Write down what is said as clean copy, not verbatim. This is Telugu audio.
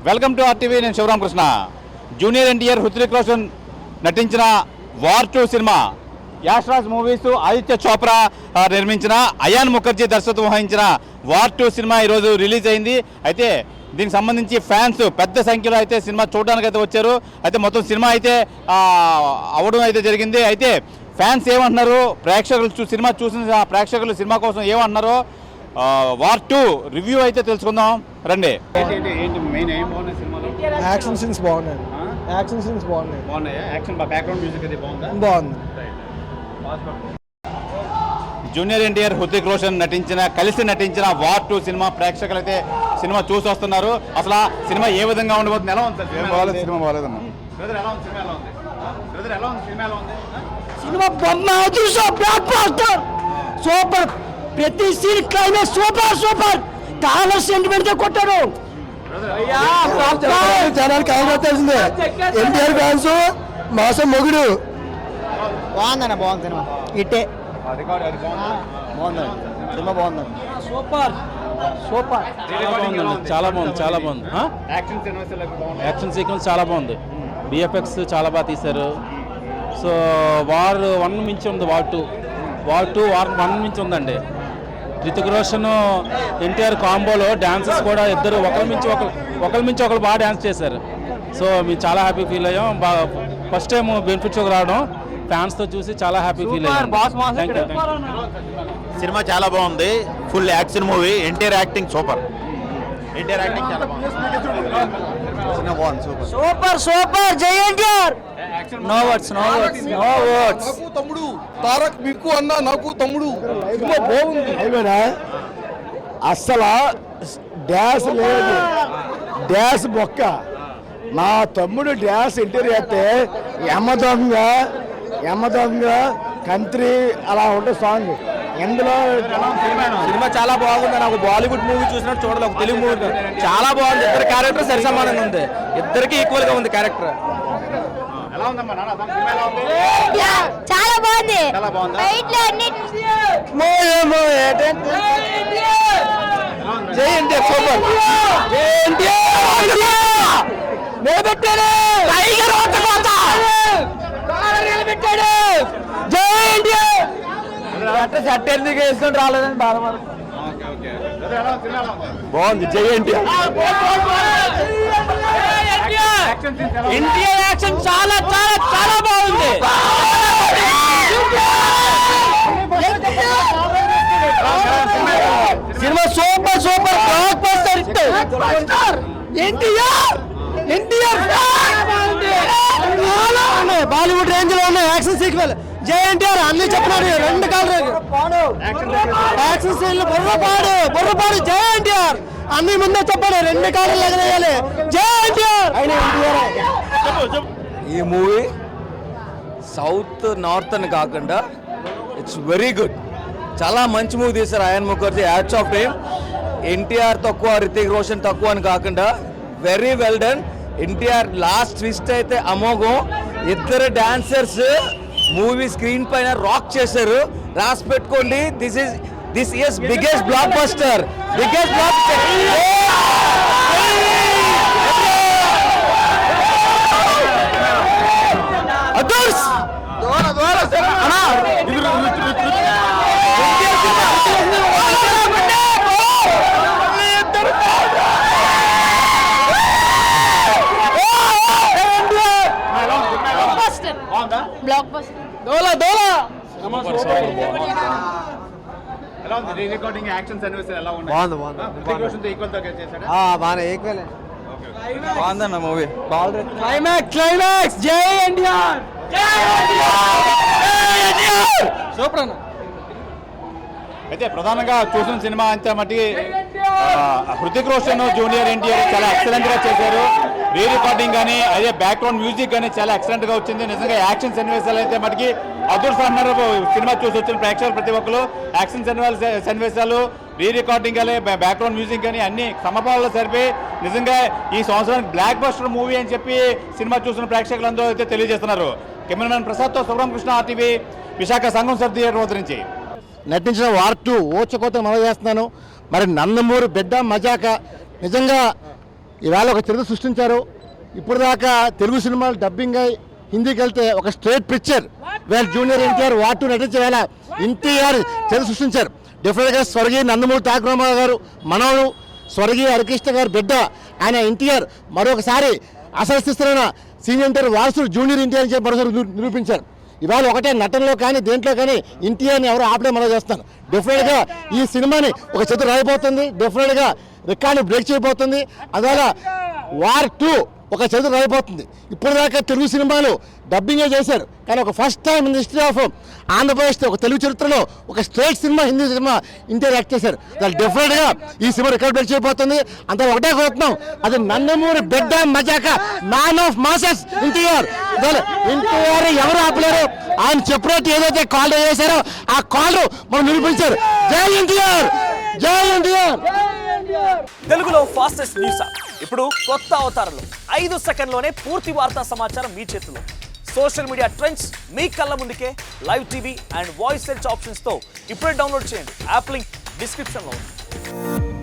Welcome to RTV. నేను శివరామకృష్ణ. జూనియర్ ఎన్టీఆర్, హృతిక్ రోషన్ నటించిన war 2 cinema Yash Raj movies Aditya Chopra నిర్మించిన, అయాన్ ముఖర్జీ దర్శకత్వం వహించిన వార్ 2 సినిమా ఈరోజు రిలీజ్ అయింది. అయితే దీనికి సంబంధించి ఫ్యాన్స్ పెద్ద సంఖ్యలో అయితే సినిమా చూడడానికి అయితే వచ్చారు. అయితే మొత్తం సినిమా అయితే అవ్వడం అయితే జరిగింది. అయితే ఫ్యాన్స్ ఏమంటున్నారు, ప్రేక్షకులు సినిమా చూసిన ప్రేక్షకులు సినిమా కోసం ఏమంటున్నారో వార్ 2 రివ్యూ అయితే తెలుసుకుందాం రండి. యాక్షన్ సీన్స్ బాగున్నాయి. యాక్షన్ సీన్స్ బాగున్నాయి. యాక్షన్ బ్యాక్గ్రౌండ్ మ్యూజిక్ అది బాగుంది. జూనియర్ ఎన్టీఆర్, హృతిక్ రోషన్ కలిసి నటించిన వార్ 2 సినిమా ప్రేక్షకులు అయితే సినిమా చూసి వస్తున్నారు. అసలు సినిమా ఏ విధంగా ఉండబోతుంది, ఎలా ఉంది? సినిమా బాగాలేదన్న. సినిమా బొమ్మ సూపర్. ప్రతి సీన్ క్లైమాక్స్ సూపర్. చాలా సెంటిమెంట్ తో కొట్టారు. జనానికి తెలిసిందే ఎన్టీఆర్ ఫ్యాన్స్ మాసం మొగుడు. బాగుందన్న, బాగుంది సినిమా. ఇట్టే బాగుంది సినిమా, బాగుంది. సూపర్. చాలా బాగుంది. యాక్షన్ సీక్వెన్స్ చాలా బాగుంది. బిఎఫ్ఎక్స్ చాలా బాగా తీశారు. సో వార్ 1 మించి ఉంది. వార్ 2 వార్ 1 మించి ఉందండి. హృతిక్ రోషన్ ఎన్టీఆర్ కాంబోలో డ్యాన్సెస్ కూడా ఇద్దరు ఒకరి మించి ఒకరు బాగా డ్యాన్స్ చేశారు. సో మేము చాలా హ్యాపీ ఫీల్ అయ్యాం. ఫస్ట్ టైం బెనిఫిట్ షోకి రావడం, ఫ్యాన్స్తో చూసి చాలా హ్యాపీ ఫీల్ అయ్యాం. సినిమా చాలా బాగుంది. Full action movie. NTR acting super. NTR acting చాలా బాగుంది. సూపర్. జై ఎన్టీఆర్. No words. నాకు తమ్ముడు తారక్ మీకు అన్న, నాకు తమ్ముడు. సినిమా బాగుంది. అస్సలు డ్యాన్స్ లేదు, డ్యాన్స్ బొక్క. నా తమ్ముడు డ్యాన్స్ ఇంటర్ చేస్తే యమదొంగ కంట్రీ అలా ఉంటుంది సాంగ్. ఎందులో సినిమా చాలా బాగుంది. నాకు బాలీవుడ్ మూవీ చూసినట్టు చూడాలి. ఒక తెలుగు మూవీ చాలా బాగుంది. ఇద్దరు క్యారెక్టర్ సరి సమానంగా ఉంది. ఇద్దరికి ఈక్వల్ గా ఉంది క్యారెక్టర్. చాలా బాగుంది. జై ఎన్టీఆర్ సూపర్. జై షర్ట్ ఎందుకు వేసుకొని రాలేదని బాధపడ. బాగుంది. జై ఎన్టీఆర్. ఎన్టీఆర్ యాక్షన్ చాలా బాగుంది. Cinema super block buster. NTR Bollywood range లో ఉన్నాయి యాక్షన్ సీక్వెల్. జై ఎన్టీఆర్ అన్ని చెప్పినాడు. 2 కాళ్ళు యాక్షన్ సీన్లు బుర్రపాడు. జై ఎన్టీఆర్ అన్ని ముందే చెప్పాడు. 2 కాళ్ళు ఎగరేయాలి. జై ఎన్టీఆర్. ఈ మూవీ సౌత్ నార్త్ అని కాకుండా ఇట్స్ వెరీ గుడ్. చాలా మంచి మూవీ తీశారు Ayan Mukerji. Hats off him. NTR తక్కువ, హృతిక్ రోషన్ తక్కువ అని కాకుండా very well done. NTR last twist అయితే అమోఘం. ఇద్దరు డాన్సర్స్ మూవీ స్క్రీన్ పైన రాక్ చేశారు. రాసి పెట్టుకోండి. This is biggest blockbuster. Others blockbuster. బాగుందన్న మూవీ. క్లైమాక్స్. జై ఎన్టీఆర్. సూపర్ అన్న. అయితే ప్రధానంగా చూసిన సినిమా అంతే మట్టికి హృతిక్ రోషన్, జూనియర్ ఎన్టీఆర్ చాలా ఎక్సలెంట్గా చేశారు. రీ రికార్డింగ్ కానీ అదే బ్యాక్గ్రౌండ్ మ్యూజిక్ కానీ చాలా ఎక్సలెంట్గా వచ్చింది. నిజంగా యాక్షన్ సన్నివేశాలు అయితే మటుకి అదృష్టం అన్నారు. సినిమా చూసి వచ్చిన ప్రేక్షకులు ప్రతి ఒక్కరు యాక్షన్ సన్నివేశాలు, రీ రికార్డింగ్ కానీ బ్యాక్గ్రౌండ్ మ్యూజిక్ కానీ అన్ని సమపాలలో సరిపోయి నిజంగా ఈ సంవత్సరానికి బ్లాక్ బస్టర్ మూవీ అని చెప్పి సినిమా చూసిన ప్రేక్షకులందరూ అయితే తెలియజేస్తున్నారు. కెమెరామెన్ ప్రసాద్తో శివరామకృష్ణ, ఆర్టీవీ, విశాఖ సంగం సబ్ థియేటర్ వద్ద నుంచి. నటించిన వార్ 2 ఓచకోత మనం చేస్తున్నాను. మరి నందమూరి బిడ్డ మజాక నిజంగా ఈవేళ ఒక చరిత్ర సృష్టించారు. ఇప్పుడు దాకా తెలుగు సినిమాలు డబ్బింగ్ అయి హిందీకి వెళ్తే ఒక స్ట్రేట్ పిక్చర్ వేళ జూనియర్ ఎన్టీఆర్ వార్ 2 నటించే వేళ ఎన్టీఆర్ చరిత్ర సృష్టించారు. డెఫినెట్గా స్వర్గీయ నందమూరి తారక రామారావు గారు మనవడు, స్వర్గీయ హరికృష్ణ గారు బిడ్డ ఆయన ఎన్టీఆర్ మరొకసారి అసలు సీనియర్ ఎన్టీఆర్ వారసుడు జూనియర్ ఎన్టీఆర్ అని చెప్పి మరోసారి నిరూపించారు. ఇవాళ ఒకటే నటనలో కానీ దేంట్లో కానీ ఎన్టీఆర్ని ఎవరు ఆపడే మనం చేస్తాను. డెఫినెట్గా ఈ సినిమాని ఒక చేతులు రాయిపోతుంది, డెఫినెట్గా రికార్డు బ్రేక్ చేయబోతుంది. అందువల్ల వార్ 2 ఒక చేతులు రాయిపోతుంది. ఇప్పుడు దాకా తెలుగు సినిమాలు డబ్బింగే చేశారు, కానీ ఒక first time in history of Andhra Pradesh ఒక తెలుగు చరిత్రలో ఒక straight cinema Hindi cinema NTR act చేశారు. దాని డెఫినెట్గా ఈ సినిమా రికార్డ్ బ్రేక్ చేయబోతుంది. అంత ఒకటే కోరుతున్నాం, అది నందమూరి బిడ్డ మజాక man of masses NTR. NTR ఎవరు ఆపలేరు. ఆయన చెప్పినట్టు ఏదైతే కాల్ చేశారో ఆ కాల్ మనం నిరూపించారు. జై ఎన్టీఆర్, జై ఎన్టీఆర్. తెలుగులో ఫాస్టెస్ట్ న్యూస్ యాప్ ఇప్పుడు కొత్త అవతారంలో 5 సెకండ్లోనే పూర్తి వార్తా సమాచారం మీ చేతిలో. సోషల్ మీడియా ట్రెండ్స్ మీ కళ్ళ ముందుకే live TV and voice search options తో ఇప్పుడే డౌన్లోడ్ చేయండి. యాప్ లింక్ డిస్క్రిప్షన్ లో ఉంది.